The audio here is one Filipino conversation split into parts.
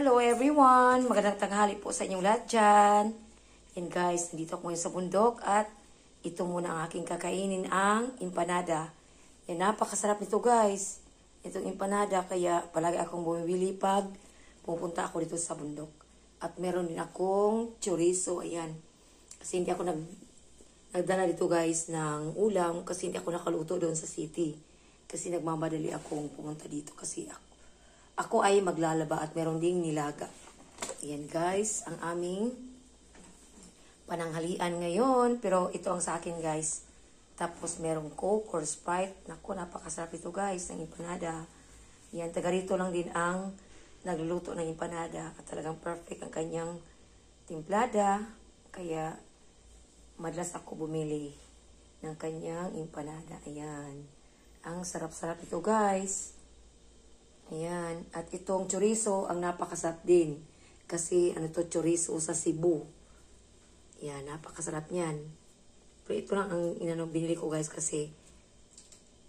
Hello everyone! Magandang tanghali po sa inyong lahat dyan. And guys, nandito ako ngayon sa bundok at ito muna ang aking kakainin, ang empanada. Yan, napakasarap nito guys. Itong empanada, kaya palagi akong bumibili pag pupunta ako dito sa bundok. At meron din akong chorizo, ayan. Kasi hindi ako nagdala dito guys ng ulam kasi hindi ako nakaluto doon sa city. Kasi nagmamadali akong pumunta dito kasi ako ay maglalaba at meron ding nilaga. Ayan guys, ang aming pananghalian ngayon. Pero ito ang sa akin guys. Tapos merong Coke or Sprite. Naku, napakasarap ito guys, ng empanada. Ayan, taga rito lang din ang nagluluto ng empanada. At talagang perfect ang kanyang timplada. Kaya madalas ako bumili ng kanyang empanada. Ayan. Ang sarap-sarap ito guys. Ayan. At itong chorizo, ang napakasarap din. Kasi ano to, chorizo sa Cebu. Ayan, napakasarap niyan. Pero ito lang ang binili ko guys kasi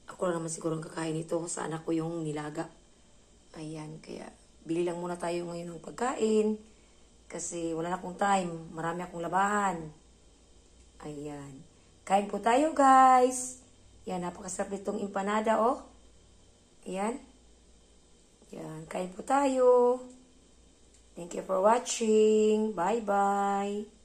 ako lang naman siguro ang kakain ito. Sa anak ko yung nilaga. Ayan, kaya bili lang muna tayo ngayon ng pagkain. Kasi wala na akong time. Marami akong labahan. Ayan. Kain po tayo guys. Ayan, napakasarap nitong empanada oh. Ayan. Yan, kain po tayo. Thank you for watching. Bye-bye.